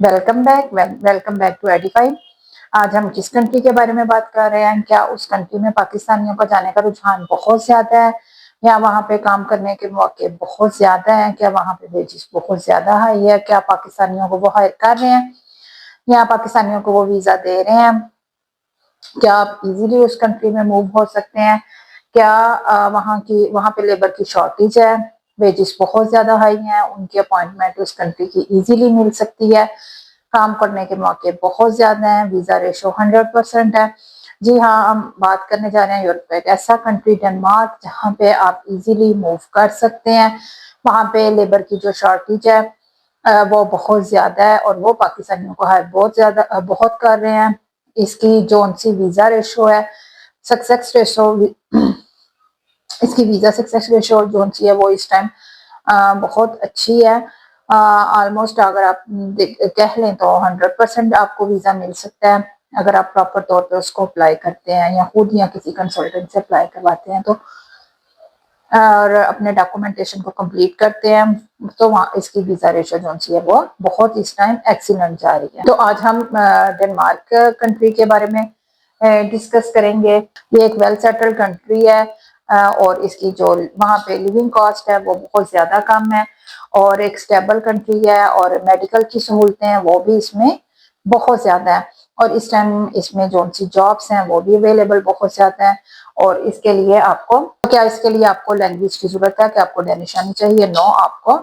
Welcome back to Edify. आज हम किस कंट्री के बारे में बात कर रहे हैं? क्या उस कंट्री में पाकिस्तानियों का जाने का रुझान बहुत ज्यादा है, या वहाँ पे काम करने के मौके बहुत ज्यादा हैं? क्या वहाँ पे वेजेस बहुत ज्यादा हाई है? क्या पाकिस्तानियों को वो हायर कर रहे हैं, या पाकिस्तानियों को वो वीजा दे रहे हैं? क्या आप इजीली उस कंट्री में मूव हो सकते हैं? क्या वहाँ पे लेबर की शॉर्टेज है, वेजेस बहुत ज्यादा हाई हैं, उनकी अपॉइंटमेंट उस कंट्री की इजीली मिल सकती है, काम करने के मौके बहुत ज्यादा हैं, वीजा रेशो 100% है? जी हाँ, हम बात करने जा रहे हैं यूरोप का एक ऐसा कंट्री डेनमार्क, जहाँ पे आप इजीली मूव कर सकते हैं। वहाँ पे लेबर की जो शॉर्टेज है वो बहुत ज्यादा है, और वो पाकिस्तानियों को हायर बहुत कर रहे हैं। इसकी जो उनसी वीजा रेशो है, सक्सेस रेशो, इसकी वीजा सक्सेस रेशो जो उनसी है वो इस टाइम बहुत अच्छी है। ऑलमोस्ट अगर आप कह लें तो 100% आपको वीजा मिल सकता है, अगर आप प्रॉपर तौर पे उसको अप्लाई करते हैं, या खुद या किसी कंसल्टेंट से अप्लाई करवाते हैं तो, और अपने डॉक्यूमेंटेशन को कंप्लीट करते हैं, तो वहाँ इसकी वीजा रेशो जो है वो बहुत इस टाइम एक्सीलेंट जा रही है। तो आज हम डेनमार्क कंट्री के बारे में डिस्कस करेंगे। ये एक वेल सेटल्ड कंट्री है, और इसकी जो वहाँ पे लिविंग कॉस्ट है वो बहुत ज्यादा कम है, और एक स्टेबल कंट्री है, और मेडिकल की सहूलतें हैं वो भी इसमें बहुत ज्यादा है, और इस टाइम इसमें जो सी जॉब्स हैं वो भी अवेलेबल बहुत ज्यादा है। और इसके लिए आपको लैंग्वेज की जरूरत है? क्या आपको डेनिश आनी चाहिए? नो, आपको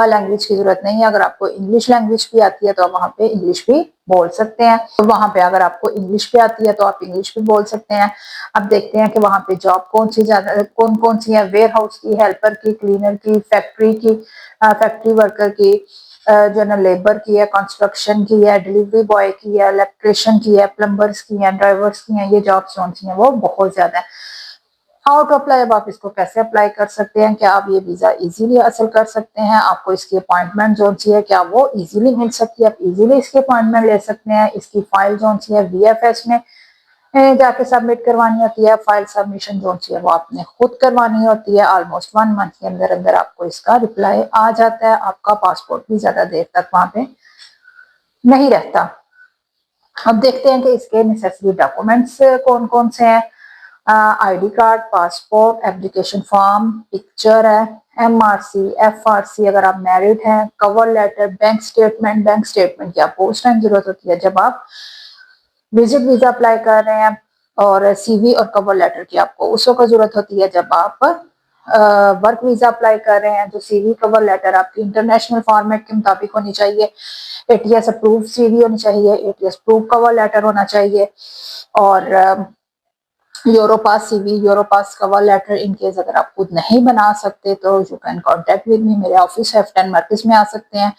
लैंग्वेज की जरूरत नहीं है। अगर आपको इंग्लिश लैंग्वेज भी आती है तो आप वहाँ पे इंग्लिश भी बोल सकते हैं। तो वहाँ पे अगर आपको इंग्लिश भी आती है तो आप इंग्लिश भी बोल सकते हैं। अब देखते हैं कि वहाँ पे जॉब कौन कौन सी है। वेयर हाउस की, हेल्पर की, क्लीनर की, फैक्ट्री वर्कर की, जनरल लेबर की है, कंस्ट्रक्शन की है, डिलीवरी बॉय की है, इलेक्ट्रिशियन की है, प्लम्बर्स की है, ड्राइवर्स की है। ये जॉब्स कौन सी है वो बहुत ज्यादा है। हाउ टू अप्लाई, अब आप इसको कैसे अप्लाई कर सकते हैं? क्या आप ये वीजा इजीली हासिल कर सकते हैं? आपको इसकी अपॉइंटमेंट जो सी है क्या वो इजीली मिल सकती है? आप इजीली इसकी अपॉइंटमेंट ले सकते हैं। इसकी फाइल जो सी है वीएफएस में जाके सबमिट करवानी होती है। फाइल सबमिशन जो सी है वो आपने खुद करवानी होती है। ऑलमोस्ट 1 मंथ के अंदर अंदर आपको इसका रिप्लाई आ जाता है। आपका पासपोर्ट भी ज्यादा देर तक वहां पे नहीं रहता। अब देखते हैं कि इसके नेसेसरी डॉक्यूमेंट्स कौन कौन से हैं। ID card, passport, application form, picture है, एमआरसी, एफआरसी अगर आप मैरिड हैं, कवर लेटर, बैंक स्टेटमेंट की आपको उस टाइम जरूरत होती है जब आप विजिट वीजा अप्लाई कर रहे हैं, और सीवी और कवर लेटर की आपको उस वक्त जरूरत होती है जब आप वर्क वीजा अप्लाई कर रहे हैं। तो सीवी कवर लेटर आपकी इंटरनेशनल फॉर्मेट के मुताबिक होनी चाहिए। एटीएस अप्रूव सीवी होनी चाहिए, एटीएस अप्रूव कवर लेटर होना चाहिए, और Europass CV, Europass cover letter. In case अगर आप खुद नहीं बना सकते तो you can contact with me, मेरे ऑफिस F10 मार्केट में आ सकते हैं,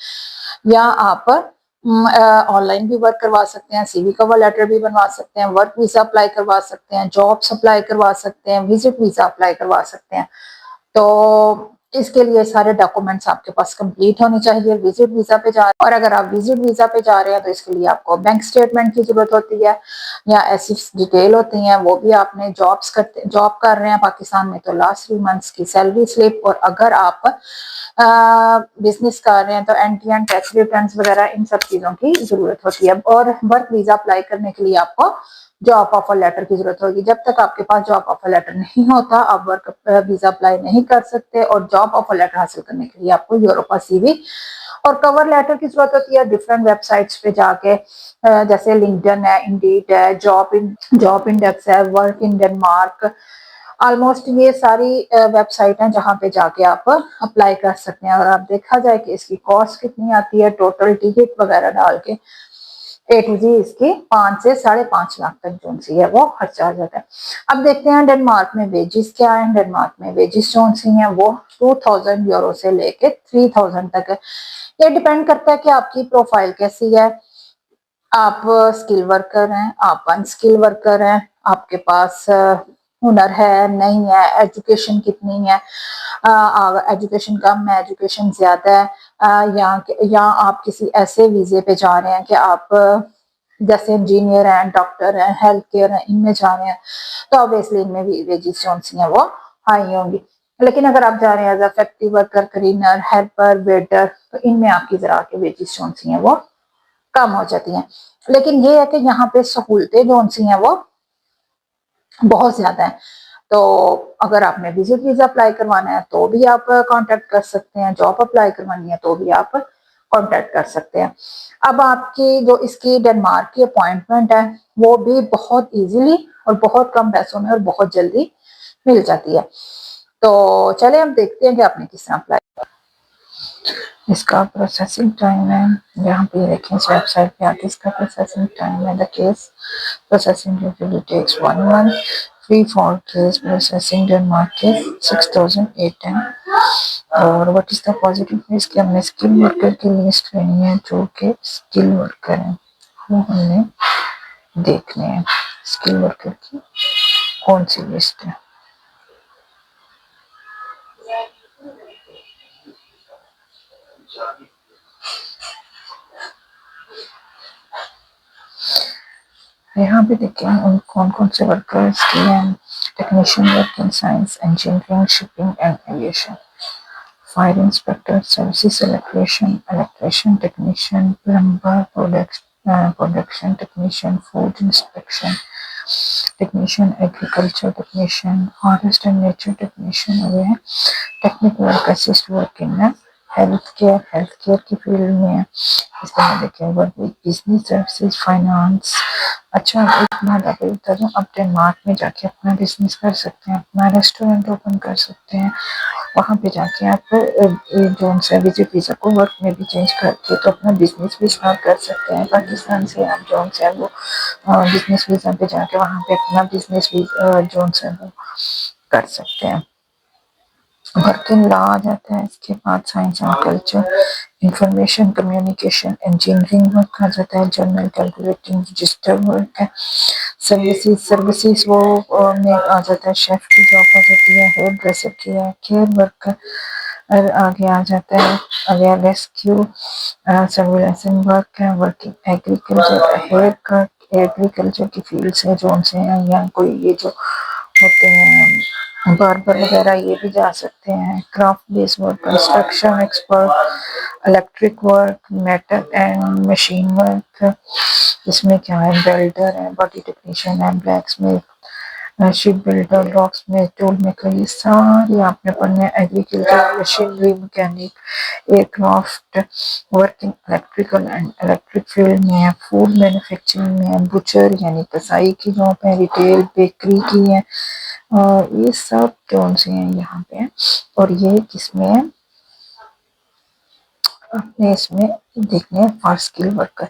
या आप ऑनलाइन भी वर्क करवा सकते हैं, सीवी कवर लेटर भी बनवा सकते हैं, वर्क वीजा अप्लाई करवा सकते हैं, जॉब्स अप्लाई करवा सकते हैं, विजिट वीजा अप्लाई करवा सकते हैं। तो इसके लिए सारे डॉक्यूमेंट्स आपके पास कंप्लीट होने चाहिए। विजिट वीजा पे जा रहे हैं, और अगर आप विजिट वीजा पे जा रहे हैं तो इसके लिए आपको बैंक स्टेटमेंट की जरूरत होती है, या ऐसी डिटेल होती हैं वो भी। आपने जॉब कर रहे हैं पाकिस्तान में तो लास्ट 3 मंथ्स की सैलरी स्लिप, और अगर आप बिजनेस कर रहे हैं तो एंट्री एंड टैक्स रिटर्न्स वगैरह, इन सब चीजों की जरूरत होती है। और वर्क वीजा अप्लाई करने के लिए आपको जॉब ऑफर लेटर की जरूरत होगी। जब तक आपके पास जॉब ऑफर लेटर नहीं होता आप वर्क वीजा अप्लाई नहीं कर सकते। और जॉब ऑफर लेटर हासिल करने के लिए आपको यूरोपा सीवी और कवर लेटर की जरूरत होती है। डिफरेंट वेबसाइट्स पे जाके, जैसे लिंक्डइन है, इंडीड है, जॉब इंडेक्स है, वर्क इन डेनमार्क, ऑलमोस्ट ये सारी वेबसाइट हैं जहाँ पे जाके आप अप्लाई कर सकते हैं। और आप देखा जाए कि इसकी कॉस्ट कितनी आती है, टोटल टिकट वगैरह डाल के A to Z इसकी 5 से 5.5 लाख तक जो सी है वो खर्चा आ जाता है। अब देखते हैं डेनमार्क में वेजेस क्या है। डेनमार्क में वेजेस जो सी हैं वो 2000 यूरो से लेके 3000 तक है। ये डिपेंड करता है कि आपकी प्रोफाइल कैसी है। आप स्किल वर्कर हैं, आप अनस्किल वर्कर हैं, आपके पास हुनर है नहीं है, एजुकेशन कितनी है, एजुकेशन कम है, एजुकेशन ज्यादा है, या आप किसी ऐसे वीजे पे जा रहे हैं कि आप जैसे इंजीनियर हैं, डॉक्टर हैं, हेल्थ केयर हैं, इनमें जा रहे हैं, तो ऑब्वियसली इनमें वेजेस जो हैं वो हाई होंगी। लेकिन अगर आप जा रहे हैं as a factory worker, cleaner, helper, waiter, तो इनमें आपकी जरा के वेजेस जो हैं वो कम हो जाती हैं। लेकिन ये है कि यहाँ पे सहूलतें जो सी हैं वो बहुत ज़्यादा है। तो अगर आपने विजिट वीज़ा अप्लाई करवाना है तो भी आप कांटेक्ट कर सकते हैं, जॉब अप्लाई करवानी है तो भी आप कांटेक्ट कर सकते हैं। अब आपकी जो इसकी डेनमार्क की अपॉइंटमेंट है वो भी बहुत इजीली और बहुत कम पैसों में और बहुत जल्दी मिल जाती है। तो चले हम देखते हैं कि आपने किस तरह अप्लाई। इसका प्रोसेसिंग टाइम है, यहाँ पे देखें इस वेबसाइट पे आके इसका प्रोसेसिंग टाइम है। The case processing usually takes 1 month. Free for case processing Denmark is 6,810. और what is the positive is कि हमने स्किल वर्कर की लिस्ट लेनी है जो कि स्किल वर्कर है, वो हमने देखने हैं स्किल वर्कर की कौन सी लिस्ट है। यहाँ पे देखें उन कौन कौन से वर्कर्स के हैं। Technician work in science, engineering, shipping and aviation, fire inspector, services electrician, technician, plumber, production technician, food inspection technician, agriculture technician, forest and nature technician हो गए। Technical work assist work in health care की field में है। इस तरह देखिए work with business services, finance. अच्छा, एक बात आप बता दूं, आप डेनमार्क में जाके अपना बिजनेस कर सकते हैं, अपना रेस्टोरेंट ओपन कर सकते हैं। वहाँ पे जाके आप जो सा विजिट वीज़ा को वर्क में भी चेंज करके तो अपना बिजनेस भी स्टार्ट कर सकते हैं। पाकिस्तान से आप जो है वो बिजनेस वीज़ा पे जाके वहाँ पे अपना बिजनेस भी जो है वो कर सकते हैं। वर्किंग लॉ आ जाता है, इसके बाद science and culture, information communication, engineering work आ जाता है, जर्नल कैलकुलेटिंग रजिस्टर वर्क है। सर्विसेज वो में आ जाता है, शेफ की जॉब आ जाती है, हेयर ड्रेसर की है, केयर वर्क आगे आ जाता है, आगे रेस्क्यू सर्विलेंस वर्क है, working agriculture, hair cut agriculture की फील्ड से जो उनसे हैं, या कोई ये जो होते हैं बार्बर वगैरह ये भी जा सकते हैं। Craft based work, construction expert, electric work, metal and machine work, इसमें क्या है, वेल्डर है, बॉडी टेक्नीशियन है, black Smith, ship builder, lock Smith, tool maker, ये सारे आपने पढ़ने। Agriculture, machinery mechanic, aircraft, working electrical and electric field में है, फूड मैन्युफैक्चरिंग में है, बुचर यानी कसाई की जॉब है, रिटेल बेकरी की है, और ये सब कौन से हैं यहाँ पे। और ये किसमें है, अपने इसमें देखने हैं for skill worker.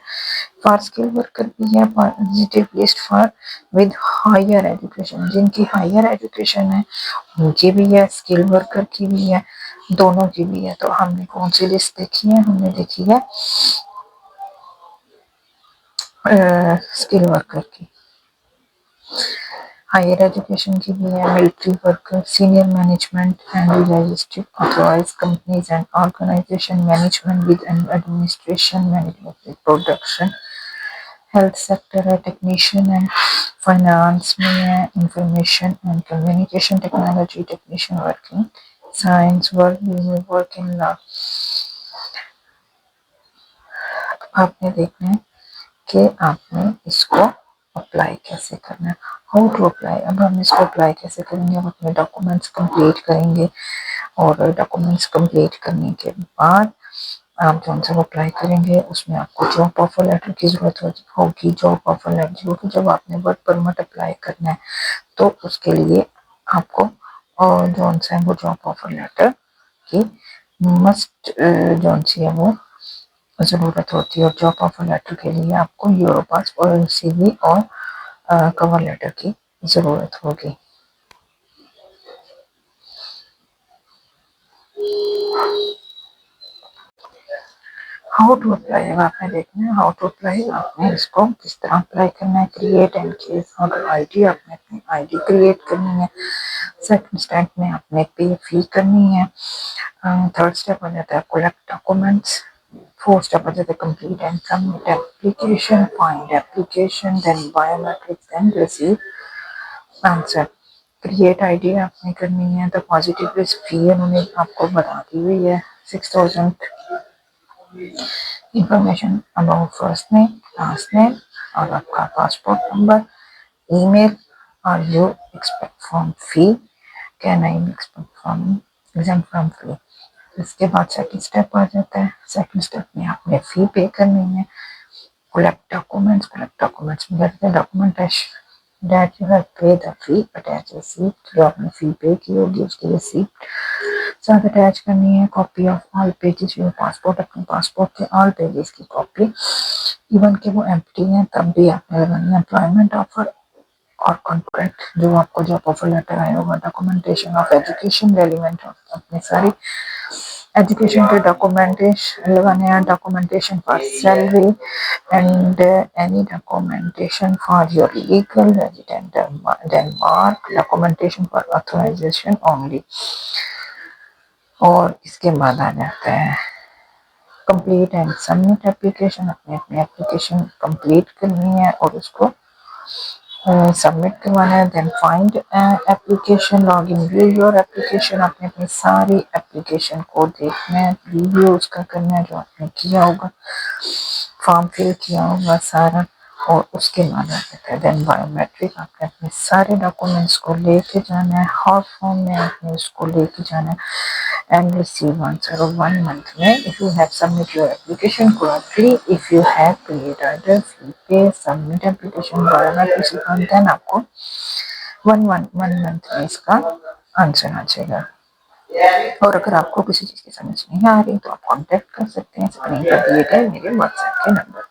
For skill worker भी है, positive list for with higher education, जिनकी हायर एजुकेशन है उनकी भी है, स्किल वर्कर की भी है, दोनों की भी है। तो हमने कौन सी लिस्ट देखी है, हमने देखी है स्किल वर्कर की। हायर एजुकेशन की भी है, military worker, senior management and logistic, authorize companies and organization, management with administration, management with production, health sector है, टेक्नीशियन है, फाइनेंस में है, information and communication technology technician, working science, work in law. आपने देखना है कि आपने इसको अप्लाई कैसे करना है, हाउ टू अप्लाई। अब हम इसको अप्लाई कैसे करेंगे, हम अपने डॉक्यूमेंट्स कंप्लीट करेंगे, और डॉक्यूमेंट्स कंप्लीट करने के बाद आप जो से अप्लाई करेंगे उसमें आपको जॉब ऑफर लेटर की ज़रूरत होगी। जॉब ऑफर लेटर होगी जब आपने वर्क परमिट अप्लाई करना है तो उसके लिए आपको जो है वो जॉब ऑफर लेटर की मस्ट जो सी है वो ज़रूरत होती है। और जॉब ऑफर लेटर के लिए आपको यूरोपास और CV और कवर लेटर की ज़रूरत होगी। हाउ टू अप्लाई, अब आपने देखना है हाउ टू अप्लाई, आपने इसको किस तरह अप्लाई करना है। Create and case order ID, आपने अपनी ID क्रिएट करनी है। सेकंड स्टेप में आपने पे फी करनी है। थर्ड स्टेप हो जाता है कलेक्ट डॉक्यूमेंट्स। फोर्थ स्टेप हो जाता है complete and submit application, find application, then biometrics, then receive answer. Create ID आपने करनी है। तो पॉजिटिव रिस्क फी उन्होंने आपको बता दी हुई है 6,000। Information about first name, last name और आपका पासपोर्ट नंबर, ईमेल और you expect from fee, can I expect from exam from fee. इसके बाद सेकंड स्टेप आ जाता है। सेकंड स्टेप में आपने फी पे करनी है। collect documents में करते हैं documentation that you have paid the fee, attach receipt, जो आपने फी पे की होगी उसकी रिसीप्ट साथ अटैच करनी है। Copy of all pages your passport, अपने पासपोर्ट के ऑल पेजेस की कॉपी, इवन के वो एम्प्टी हैं तब भी आपने लगानी है। एम्प्लॉयमेंट ऑफर और कॉन्ट्रैक्ट, जो आपको जॉब ऑफर लेटर आया होगा। डॉक्यूमेंटेशन ऑफ एजुकेशन रेलिवेंट, अपने सारी एजुकेशन के डॉक्यूमेंटेशन लगाने हैं। Documentation for salary and any documentation for your legal resident Denmark, documentation for authorization only. और इसके बाद आ जाता है कंप्लीट एंड सबमिट एप्लीकेशन। अपनी अपनी एप्लीकेशन कंप्लीट करनी है और उसको सबमिट करवाना है। Then find application, log in view your application, आपने अपनी सारी एप्लीकेशन को देखना है, रिव्यू उसका करना है जो आपने किया होगा, फॉर्म फिल किया होगा सारा। और उसके बाद आ जाता है देन बायोमेट्रिक, आपने अपने सारे डॉक्यूमेंट्स को लेके जाना है। हॉट फॉर्म में आपने उसको लेके जाना है and receive answer of 1 month में if you have submit your application correctly, if you have paid either fee pay submit application biometric then आपको 1 month में इसका आंसर आ जाएगा। और अगर आपको किसी चीज़ की समझ नहीं आ रही तो आप कांटेक्ट कर सकते हैं स्क्रीन पर दिए गए मेरे व्हाट्सएप के नंबर।